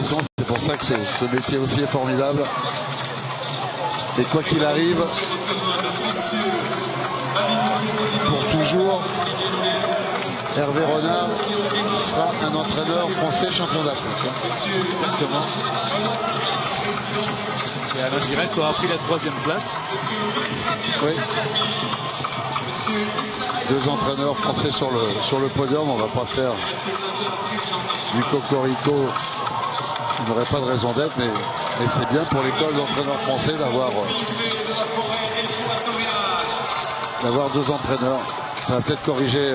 C'est pour ça que ce métier aussi est formidable. Et quoi qu'il arrive, pour toujours, Hervé Renard sera un entraîneur français champion d'Afrique. Exactement. Et Alain Giresse aura pris la 3e place. Oui. 2 entraîneurs français sur le podium. On ne va pas faire du cocorico. Il n'aurait pas de raison d'être, mais c'est bien pour l'école d'entraîneurs français d'avoir 2 entraîneurs. Ça va peut-être corriger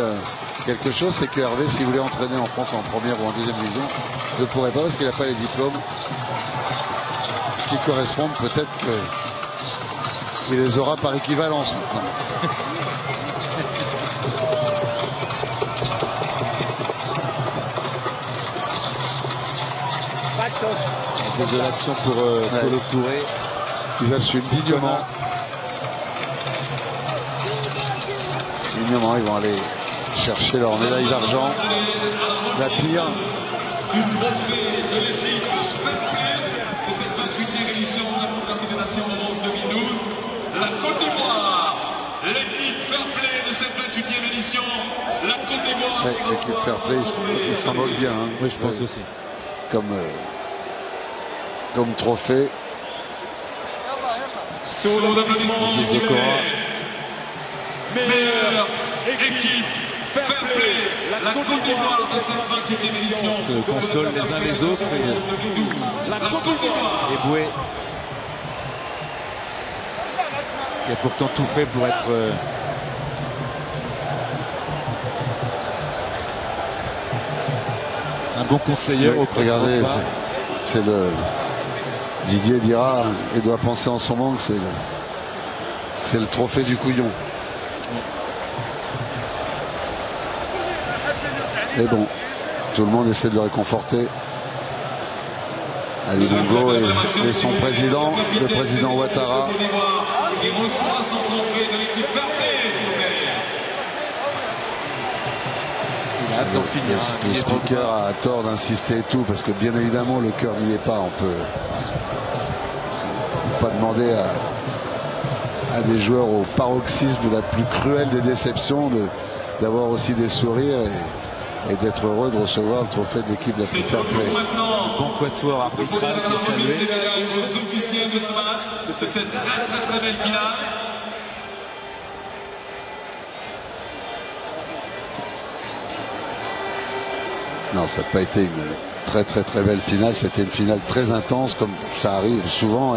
quelque chose, c'est que Hervé, s'il voulait entraîner en France en première ou en deuxième division, ne pourrait pas parce qu'il n'a pas les diplômes qui correspondent. Peut-être qu'il les aura par équivalence maintenant. Désolation pour Polo Touré. Ils assument dignement. Dignement, ils vont aller chercher leur médaille d'argent. La pire. Du trophée de l'équipe de cette 28e édition de la Coupe d'Afrique des Nations de bronze 2012. La Côte d'Ivoire, l'équipe Fair Play de cette 28e édition. La Côte d'Ivoire. Ouais, l'équipe Fair Play, ils s'en moquent bien. Hein. Oui, je pense aussi. Comme trophée. Sous l'applaudissement des meilleure équipe Fair Play, la Côte d'Ivoire de cette 28e édition. On se console les uns les autres. La Côte d'Ivoire. Et Boué, qui a pourtant tout fait pour être un bon conseiller. Oui, regardez, c'est le Didier dira et doit penser en son manque, c'est le trophée du couillon. Et bon, tout le monde essaie de le réconforter. Ali Bongo et son président, le président Ouattara. Qui reçoit son trophée de l'équipe Fair Play, s'il vous plaît. Il a hâte d'en finir. Le speaker a tort d'insister et tout, parce que bien évidemment le cœur n'y est pas. On peut pas demander à des joueurs au paroxysme de la plus cruelle des déceptions d'avoir aussi des sourires et d'être heureux de recevoir le trophée de l'équipe de la Fair Play. Bon quatuor arbitral qui est salué. Aux officiels de ce match, de cette très belle finale. Non, ça n'a pas été une très belle finale. C'était une finale très intense, comme ça arrive souvent.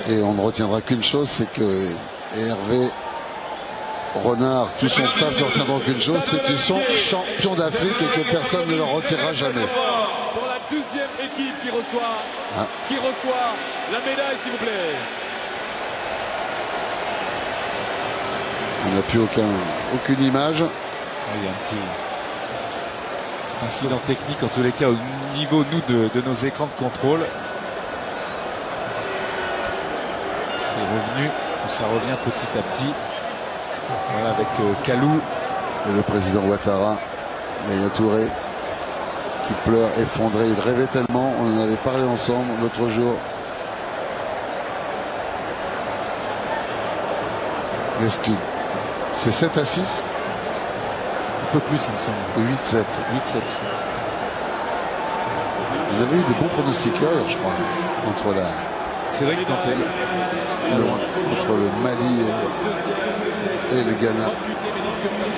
Et on ne retiendra qu'une chose, c'est que Hervé Renard, tout son staff ne retiendront qu'une chose, c'est qu'ils sont champions d'Afrique et que personne ne leur retirera jamais. Pour la 2e équipe qui reçoit la médaille, s'il vous plaît. On n'a plus aucune image. Il y a un petit incident technique, en tous les cas au niveau de nos écrans de contrôle. C'est revenu, ça revient petit à petit. Voilà, avec Kalou et le président Ouattara, Yaya Touré, qui pleure effondré. Il rêvait tellement, on en avait parlé ensemble l'autre jour. Est-ce que c'est 7-6? un peu plus, il me semble. 8-7. 8-7. Vous avez eu des bons pronostiqueurs, je crois, entre la... C'est vrai que tentait. Entre le Mali et le Ghana.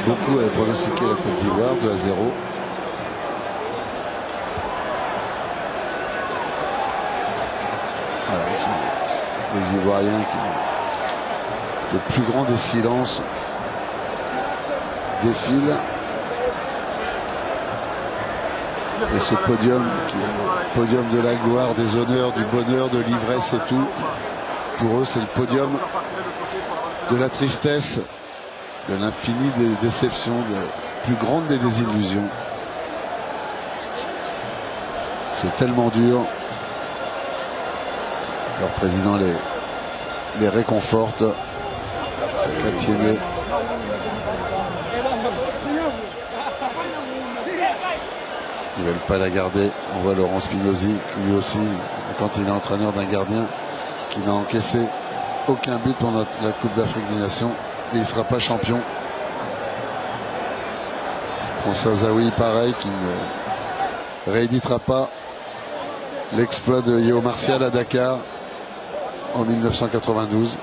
Beaucoup avaient pronostiqué la Côte d'Ivoire 2-0. Voilà, ils sont les Ivoiriens qui, le plus grand des silences, défilent. Et ce podium, qui est le podium de la gloire, des honneurs, du bonheur, de l'ivresse et tout, pour eux, c'est le podium de la tristesse, de l'infini des déceptions, de la plus grande des désillusions. C'est tellement dur. Leur président les réconforte. C'est Katiéné. Ils ne veulent pas la garder. On voit Laurent Spinozzi, lui aussi, quand il est entraîneur d'un gardien, qui n'a encaissé aucun but pendant la Coupe d'Afrique des Nations. Et il ne sera pas champion. François Zawi, pareil, qui ne rééditera pas l'exploit de Yeo Martial à Dakar en 1992.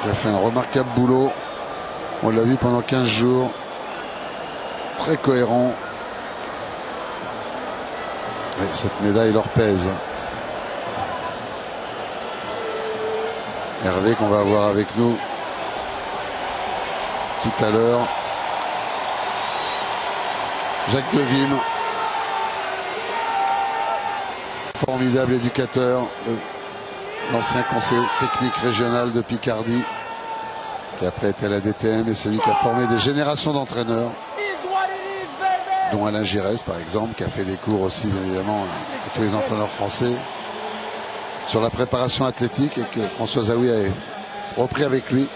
Il a fait un remarquable boulot. On l'a vu pendant 15 jours. Très cohérent. Et cette médaille leur pèse. Hervé qu'on va avoir avec nous tout à l'heure. Jacques Devime, formidable éducateur, l'ancien conseiller technique régional de Picardie, qui après été à la DTM, et c'est lui qui a formé des générations d'entraîneurs, dont Alain Giresse par exemple, qui a fait des cours aussi bien évidemment à tous les entraîneurs français sur la préparation athlétique, et que François Zawi a repris avec lui.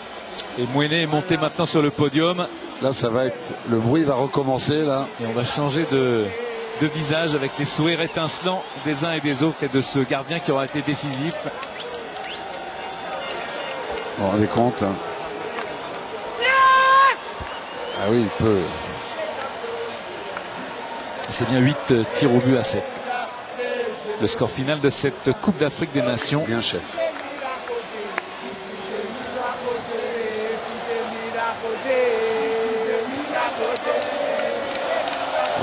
Et Mouenet est monté maintenant sur le podium. Là, ça va être, le bruit va recommencer là. Et on va changer de visage avec les sourires étincelants des uns et des autres et de ce gardien qui aura été décisif. Vous vous rendez compte, hein. Ah oui, il peut. C'est bien 8 tirs au but à 7. Le score final de cette Coupe d'Afrique des Nations. Bien, chef.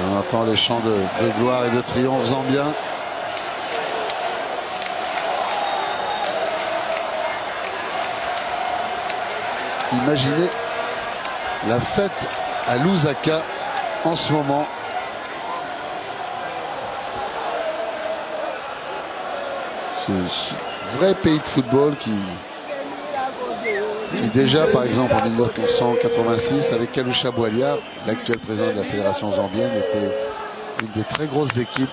On entend les chants de gloire et de triomphe zambiens. Imaginez la fête à Lusaka en ce moment. Ce vrai pays de football qui déjà, par exemple, en 1986, avec Kalusha Bwalia, l'actuel président de la fédération zambienne, était une des très grosses équipes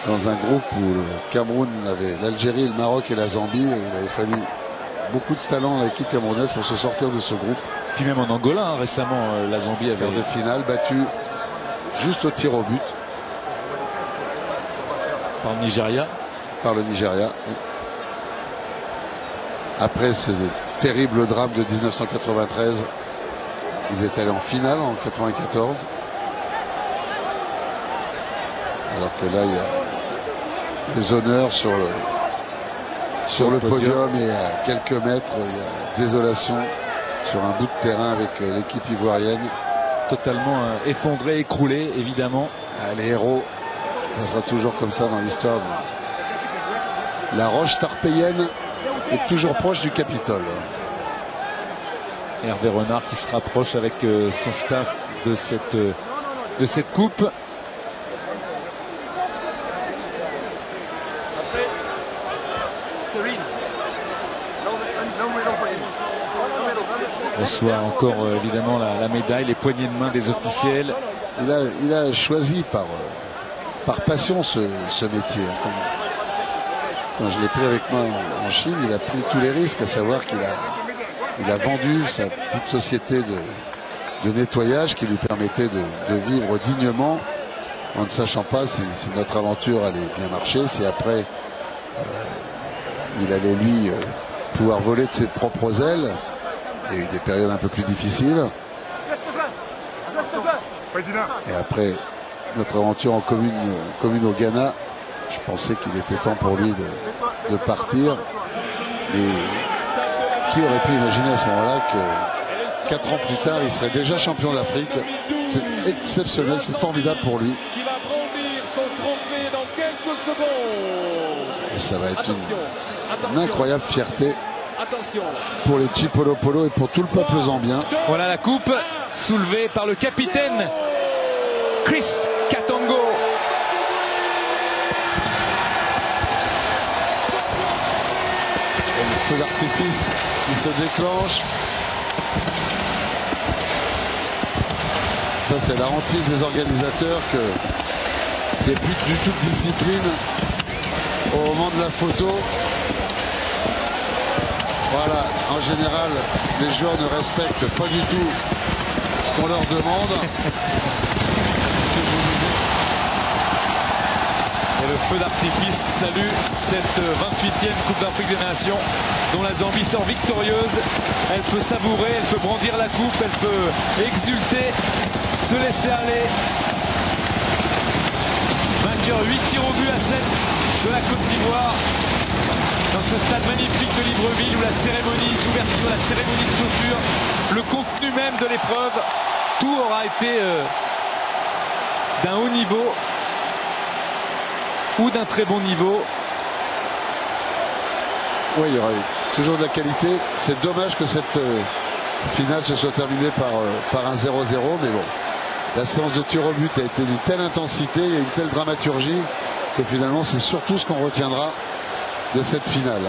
dans un groupe où le Cameroun avait l'Algérie, le Maroc et la Zambie. Et il avait fallu beaucoup de talent à l'équipe camerounaise pour se sortir de ce groupe. Puis même en Angola, hein, récemment, la Zambie avait... Quart de finale, battu juste au tir au but. Par le Nigeria. Par le Nigeria, oui. Après ce terrible drame de 1993, ils étaient allés en finale en 94. Alors que là, il y a des honneurs sur le podium, et à quelques mètres, il y a la désolation sur un bout de terrain avec l'équipe ivoirienne. Totalement effondré, écroulé, évidemment. Les héros, ça sera toujours comme ça dans l'histoire. La roche tarpéienne est toujours proche du Capitole. Hervé Renard qui se rapproche avec son staff de cette coupe. Reçoit encore évidemment la médaille, les poignées de main des officiels. Il a choisi par passion ce métier. Quand je l'ai pris avec moi en Chine, il a pris tous les risques, à savoir qu'il a vendu sa petite société de nettoyage qui lui permettait de vivre dignement, en ne sachant pas si notre aventure allait bien marcher, si après il allait lui pouvoir voler de ses propres ailes. Il y a eu des périodes un peu plus difficiles. Et après notre aventure en commune au Ghana, je pensais qu'il était temps pour lui de partir. Mais qui aurait pu imaginer à ce moment-là que 4 ans plus tard, il serait déjà champion d'Afrique. C'est exceptionnel, c'est formidable pour lui. Et ça va être une incroyable fierté pour les Chipolo Polo et pour tout le peuple zambien. Voilà la coupe soulevée par le capitaine Chris Katongo. Et le feu d'artifice qui se déclenche. Ça, c'est la hantise des organisateurs qu'il n'y ait plus du tout de discipline au moment de la photo. Voilà, en général, les joueurs ne respectent pas du tout ce qu'on leur demande. Et le feu d'artifice salue cette 28e Coupe d'Afrique des Nations dont la Zambie sort victorieuse. Elle peut savourer, elle peut brandir la coupe, elle peut exulter, se laisser aller. Vainqueur 8 tirs au but à 7 de la Côte d'Ivoire. Dans ce stade magnifique de Libreville où la cérémonie d'ouverture, la cérémonie de clôture, le contenu même de l'épreuve, tout aura été d'un haut niveau ou d'un très bon niveau. Oui, il y aura toujours de la qualité. C'est dommage que cette finale se soit terminée par un 0-0, mais bon, la séance de tir au but a été d'une telle intensité, il y a une telle dramaturgie que finalement c'est surtout ce qu'on retiendra de cette finale.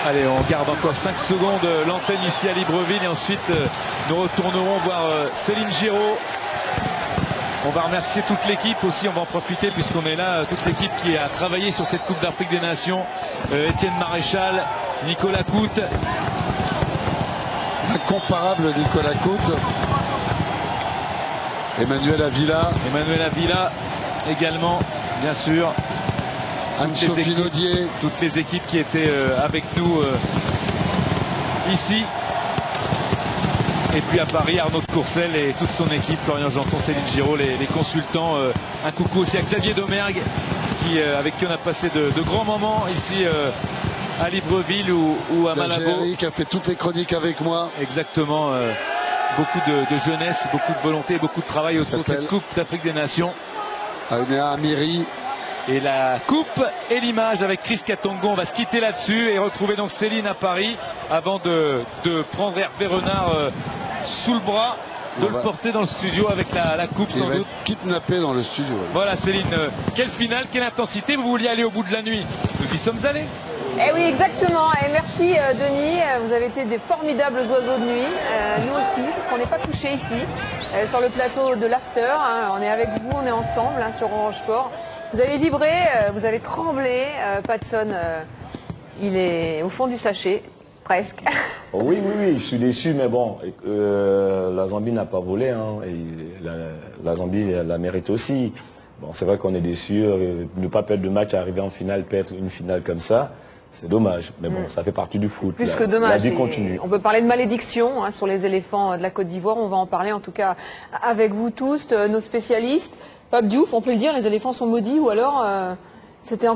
Allez, on garde encore 5 secondes l'antenne ici à Libreville et ensuite nous retournerons voir Céline Giraud. On va remercier toute l'équipe aussi, on va en profiter puisqu'on est là, toute l'équipe qui a travaillé sur cette Coupe d'Afrique des Nations. Étienne Maréchal, Nicolas Coute. Incomparable Nicolas Coute. Emmanuel Avila. Emmanuel Avila également, bien sûr. Anne-Sophie Naudier. Toutes les équipes qui étaient avec nous ici. Et puis à Paris, Arnaud de Courcelles et toute son équipe, Florian Janton, Céline Giraud, les consultants. Un coucou aussi à Xavier Domergue, avec qui on a passé de grands moments ici à Libreville ou à Malabo. Qui a fait toutes les chroniques avec moi. Exactement. Beaucoup de jeunesse, beaucoup de volonté, beaucoup de travail autour de cette Coupe d'Afrique des Nations. Aounéa Amiri. Et la coupe et l'image avec Chris Katongo. On va se quitter là-dessus et retrouver donc Céline à Paris avant de prendre Hervé Renard sous le bras, de le porter dans le studio avec la coupe sans doute. Kidnappé dans le studio. Voilà Céline, quelle finale, quelle intensité. Vous vouliez aller au bout de la nuit. Nous y sommes allés. Eh oui, exactement. Et merci Denis, vous avez été des formidables oiseaux de nuit. Nous aussi, parce qu'on n'est pas couchés ici, sur le plateau de l'After. Hein, on est avec vous, on est ensemble sur Orange Sport. Vous avez vibré, vous avez tremblé. Patson, il est au fond du sachet, presque. Oh oui, je suis déçu, mais bon, la Zambie n'a pas volé. Hein, et la Zambie la mérite aussi. Bon, c'est vrai qu'on est déçu. Ne pas perdre de match, arriver en finale, perdre une finale comme ça. C'est dommage, mais bon, ça fait partie du foot. Plus que dommage. La vie continue. On peut parler de malédiction sur les éléphants de la Côte d'Ivoire. On va en parler en tout cas avec vous tous, nos spécialistes. Pape Diouf, on peut le dire, les éléphants sont maudits ou alors c'était